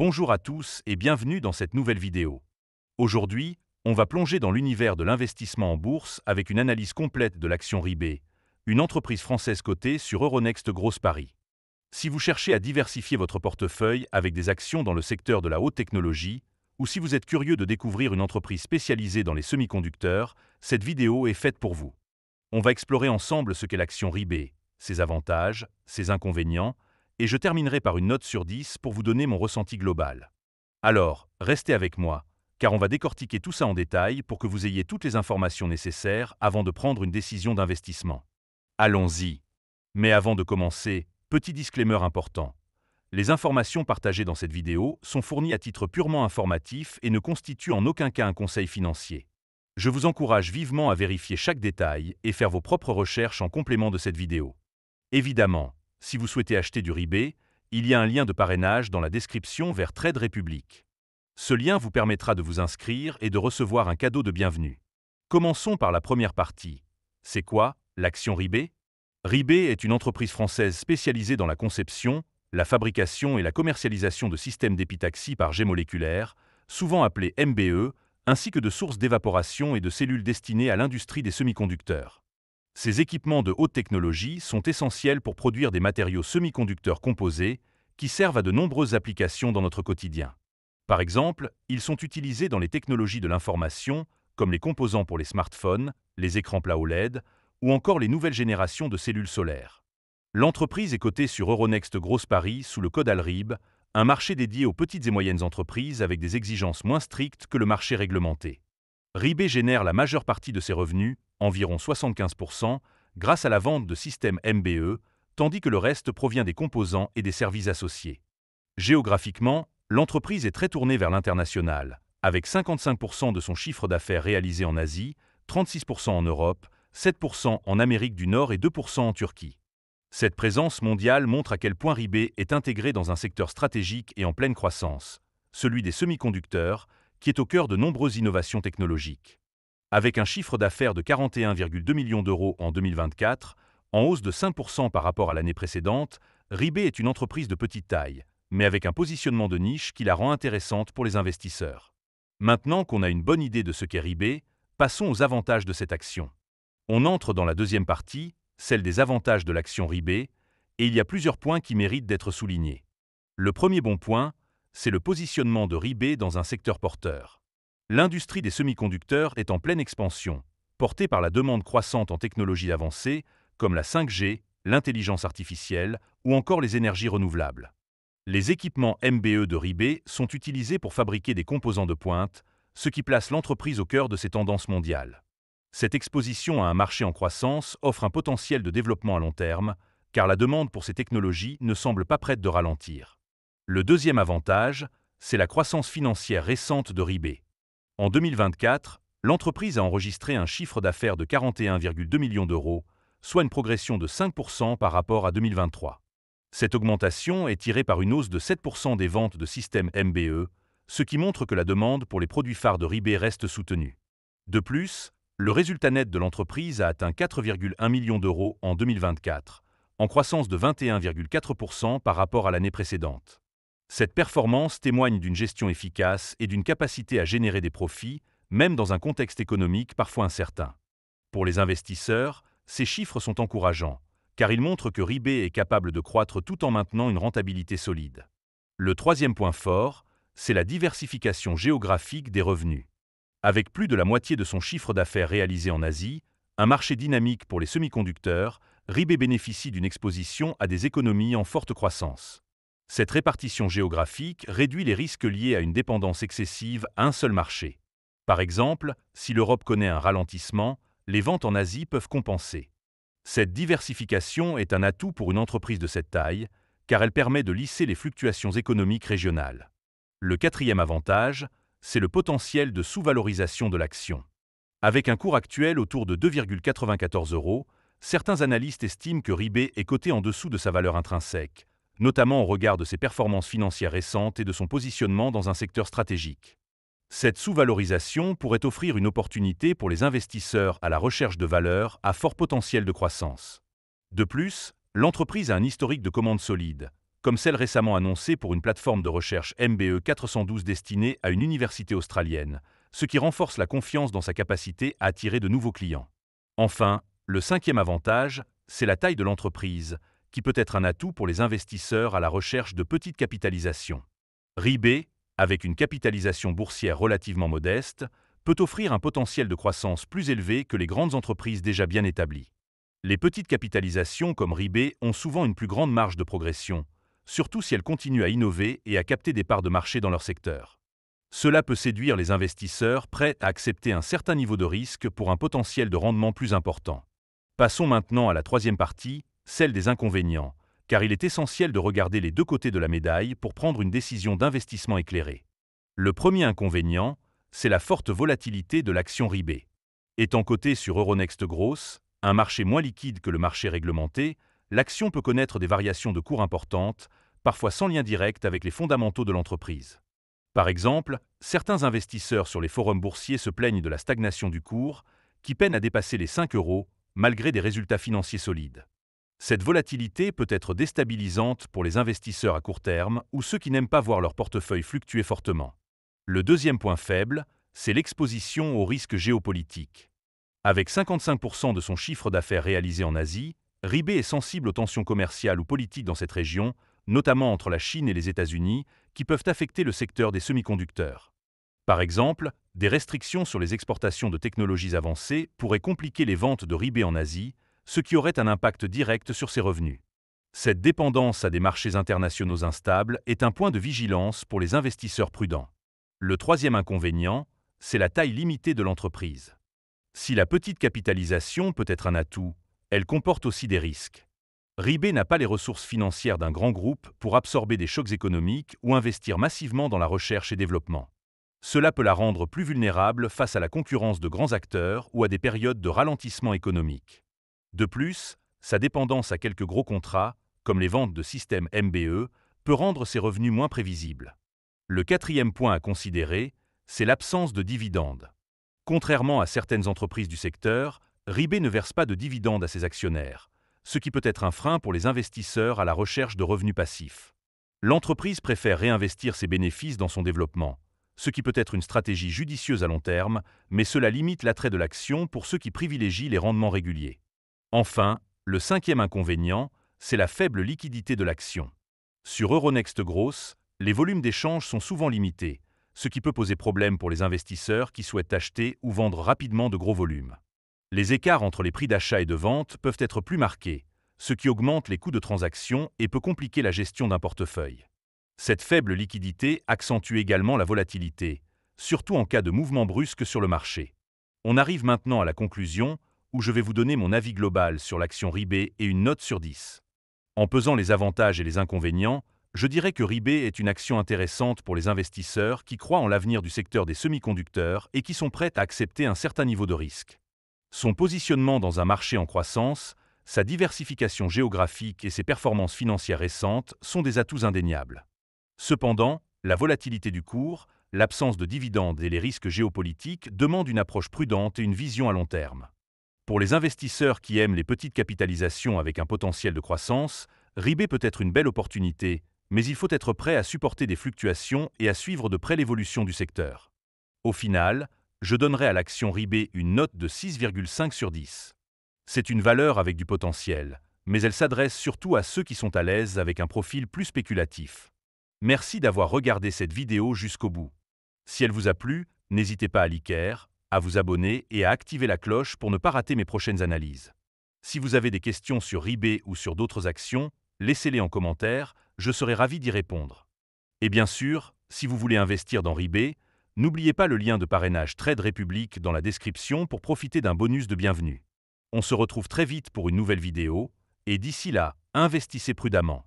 Bonjour à tous et bienvenue dans cette nouvelle vidéo. Aujourd'hui, on va plonger dans l'univers de l'investissement en bourse avec une analyse complète de l'action Ribé, une entreprise française cotée sur Euronext Grosse Paris. Si vous cherchez à diversifier votre portefeuille avec des actions dans le secteur de la haute technologie, ou si vous êtes curieux de découvrir une entreprise spécialisée dans les semi-conducteurs, cette vidéo est faite pour vous. On va explorer ensemble ce qu'est l'action Ribé, ses avantages, ses inconvénients, et je terminerai par une note sur 10 pour vous donner mon ressenti global. Alors, restez avec moi, car on va décortiquer tout ça en détail pour que vous ayez toutes les informations nécessaires avant de prendre une décision d'investissement. Allons-y. Mais avant de commencer, petit disclaimer important. Les informations partagées dans cette vidéo sont fournies à titre purement informatif et ne constituent en aucun cas un conseil financier. Je vous encourage vivement à vérifier chaque détail et faire vos propres recherches en complément de cette vidéo. Évidemment, si vous souhaitez acheter du Ribé, il y a un lien de parrainage dans la description vers Trade Republic. Ce lien vous permettra de vous inscrire et de recevoir un cadeau de bienvenue. Commençons par la première partie. C'est quoi, l'action Ribé? Ribé est une entreprise française spécialisée dans la conception, la fabrication et la commercialisation de systèmes d'épitaxie par jet moléculaire, souvent appelés MBE, ainsi que de sources d'évaporation et de cellules destinées à l'industrie des semi-conducteurs. Ces équipements de haute technologie sont essentiels pour produire des matériaux semi-conducteurs composés qui servent à de nombreuses applications dans notre quotidien. Par exemple, ils sont utilisés dans les technologies de l'information, comme les composants pour les smartphones, les écrans plats OLED, ou encore les nouvelles générations de cellules solaires. L'entreprise est cotée sur Euronext Grosse Paris sous le code ALRIB, un marché dédié aux petites et moyennes entreprises avec des exigences moins strictes que le marché réglementé. Ribé génère la majeure partie de ses revenus, environ 75%, grâce à la vente de systèmes MBE, tandis que le reste provient des composants et des services associés. Géographiquement, l'entreprise est très tournée vers l'international, avec 55% de son chiffre d'affaires réalisé en Asie, 36% en Europe, 7% en Amérique du Nord et 2% en Turquie. Cette présence mondiale montre à quel point Ribé est intégré dans un secteur stratégique et en pleine croissance, celui des semi-conducteurs, qui est au cœur de nombreuses innovations technologiques. Avec un chiffre d'affaires de 41,2 millions d'euros en 2024, en hausse de 5% par rapport à l'année précédente, Ribé est une entreprise de petite taille, mais avec un positionnement de niche qui la rend intéressante pour les investisseurs. Maintenant qu'on a une bonne idée de ce qu'est Ribé, passons aux avantages de cette action. On entre dans la deuxième partie, celle des avantages de l'action Ribé, et il y a plusieurs points qui méritent d'être soulignés. Le premier bon point, c'est le positionnement de Ribé dans un secteur porteur. L'industrie des semi-conducteurs est en pleine expansion, portée par la demande croissante en technologies avancées comme la 5G, l'intelligence artificielle ou encore les énergies renouvelables. Les équipements MBE de Ribé sont utilisés pour fabriquer des composants de pointe, ce qui place l'entreprise au cœur de ces tendances mondiales. Cette exposition à un marché en croissance offre un potentiel de développement à long terme, car la demande pour ces technologies ne semble pas prête de ralentir. Le deuxième avantage, c'est la croissance financière récente de Ribé. En 2024, l'entreprise a enregistré un chiffre d'affaires de 41,2 millions d'euros, soit une progression de 5% par rapport à 2023. Cette augmentation est tirée par une hausse de 7% des ventes de systèmes MBE, ce qui montre que la demande pour les produits phares de Ribé reste soutenue. De plus, le résultat net de l'entreprise a atteint 4,1 millions d'euros en 2024, en croissance de 21,4% par rapport à l'année précédente. Cette performance témoigne d'une gestion efficace et d'une capacité à générer des profits, même dans un contexte économique parfois incertain. Pour les investisseurs, ces chiffres sont encourageants, car ils montrent que Ribé est capable de croître tout en maintenant une rentabilité solide. Le troisième point fort, c'est la diversification géographique des revenus. Avec plus de la moitié de son chiffre d'affaires réalisé en Asie, un marché dynamique pour les semi-conducteurs, Ribé bénéficie d'une exposition à des économies en forte croissance. Cette répartition géographique réduit les risques liés à une dépendance excessive à un seul marché. Par exemple, si l'Europe connaît un ralentissement, les ventes en Asie peuvent compenser. Cette diversification est un atout pour une entreprise de cette taille, car elle permet de lisser les fluctuations économiques régionales. Le quatrième avantage, c'est le potentiel de sous-valorisation de l'action. Avec un cours actuel autour de 2,94 €, certains analystes estiment que Ribé est coté en dessous de sa valeur intrinsèque, notamment au regard de ses performances financières récentes et de son positionnement dans un secteur stratégique. Cette sous-valorisation pourrait offrir une opportunité pour les investisseurs à la recherche de valeurs à fort potentiel de croissance. De plus, l'entreprise a un historique de commandes solides, comme celle récemment annoncée pour une plateforme de recherche MBE 412 destinée à une université australienne, ce qui renforce la confiance dans sa capacité à attirer de nouveaux clients. Enfin, le cinquième avantage, c'est la taille de l'entreprise, qui peut être un atout pour les investisseurs à la recherche de petites capitalisations. RIB, avec une capitalisation boursière relativement modeste, peut offrir un potentiel de croissance plus élevé que les grandes entreprises déjà bien établies. Les petites capitalisations comme RIB ont souvent une plus grande marge de progression, surtout si elles continuent à innover et à capter des parts de marché dans leur secteur. Cela peut séduire les investisseurs prêts à accepter un certain niveau de risque pour un potentiel de rendement plus important. Passons maintenant à la troisième partie, celle des inconvénients, car il est essentiel de regarder les deux côtés de la médaille pour prendre une décision d'investissement éclairée. Le premier inconvénient, c'est la forte volatilité de l'action RIB. Étant cotée sur Euronext Growth, un marché moins liquide que le marché réglementé, l'action peut connaître des variations de cours importantes, parfois sans lien direct avec les fondamentaux de l'entreprise. Par exemple, certains investisseurs sur les forums boursiers se plaignent de la stagnation du cours, qui peine à dépasser les 5 €, malgré des résultats financiers solides. Cette volatilité peut être déstabilisante pour les investisseurs à court terme ou ceux qui n'aiment pas voir leur portefeuille fluctuer fortement. Le deuxième point faible, c'est l'exposition aux risques géopolitiques. Avec 55% de son chiffre d'affaires réalisé en Asie, RIB est sensible aux tensions commerciales ou politiques dans cette région, notamment entre la Chine et les États-Unis, qui peuvent affecter le secteur des semi-conducteurs. Par exemple, des restrictions sur les exportations de technologies avancées pourraient compliquer les ventes de RIB en Asie, ce qui aurait un impact direct sur ses revenus. Cette dépendance à des marchés internationaux instables est un point de vigilance pour les investisseurs prudents. Le troisième inconvénient, c'est la taille limitée de l'entreprise. Si la petite capitalisation peut être un atout, elle comporte aussi des risques. RIB n'a pas les ressources financières d'un grand groupe pour absorber des chocs économiques ou investir massivement dans la recherche et développement. Cela peut la rendre plus vulnérable face à la concurrence de grands acteurs ou à des périodes de ralentissement économique. De plus, sa dépendance à quelques gros contrats, comme les ventes de systèmes MBE, peut rendre ses revenus moins prévisibles. Le quatrième point à considérer, c'est l'absence de dividendes. Contrairement à certaines entreprises du secteur, RIB ne verse pas de dividendes à ses actionnaires, ce qui peut être un frein pour les investisseurs à la recherche de revenus passifs. L'entreprise préfère réinvestir ses bénéfices dans son développement, ce qui peut être une stratégie judicieuse à long terme, mais cela limite l'attrait de l'action pour ceux qui privilégient les rendements réguliers. Enfin, le cinquième inconvénient, c'est la faible liquidité de l'action. Sur Euronext Growth, les volumes d'échange sont souvent limités, ce qui peut poser problème pour les investisseurs qui souhaitent acheter ou vendre rapidement de gros volumes. Les écarts entre les prix d'achat et de vente peuvent être plus marqués, ce qui augmente les coûts de transaction et peut compliquer la gestion d'un portefeuille. Cette faible liquidité accentue également la volatilité, surtout en cas de mouvement brusque sur le marché. On arrive maintenant à la conclusion, où je vais vous donner mon avis global sur l'action RIB et une note sur 10. En pesant les avantages et les inconvénients, je dirais que RIB est une action intéressante pour les investisseurs qui croient en l'avenir du secteur des semi-conducteurs et qui sont prêts à accepter un certain niveau de risque. Son positionnement dans un marché en croissance, sa diversification géographique et ses performances financières récentes sont des atouts indéniables. Cependant, la volatilité du cours, l'absence de dividendes et les risques géopolitiques demandent une approche prudente et une vision à long terme. Pour les investisseurs qui aiment les petites capitalisations avec un potentiel de croissance, RIB peut être une belle opportunité, mais il faut être prêt à supporter des fluctuations et à suivre de près l'évolution du secteur. Au final, je donnerai à l'action RIB une note de 6,5 sur 10. C'est une valeur avec du potentiel, mais elle s'adresse surtout à ceux qui sont à l'aise avec un profil plus spéculatif. Merci d'avoir regardé cette vidéo jusqu'au bout. Si elle vous a plu, n'hésitez pas à liker, à vous abonner et à activer la cloche pour ne pas rater mes prochaines analyses. Si vous avez des questions sur RIB ou sur d'autres actions, laissez-les en commentaire, je serai ravi d'y répondre. Et bien sûr, si vous voulez investir dans RIB, n'oubliez pas le lien de parrainage Trade Republic dans la description pour profiter d'un bonus de bienvenue. On se retrouve très vite pour une nouvelle vidéo, et d'ici là, investissez prudemment.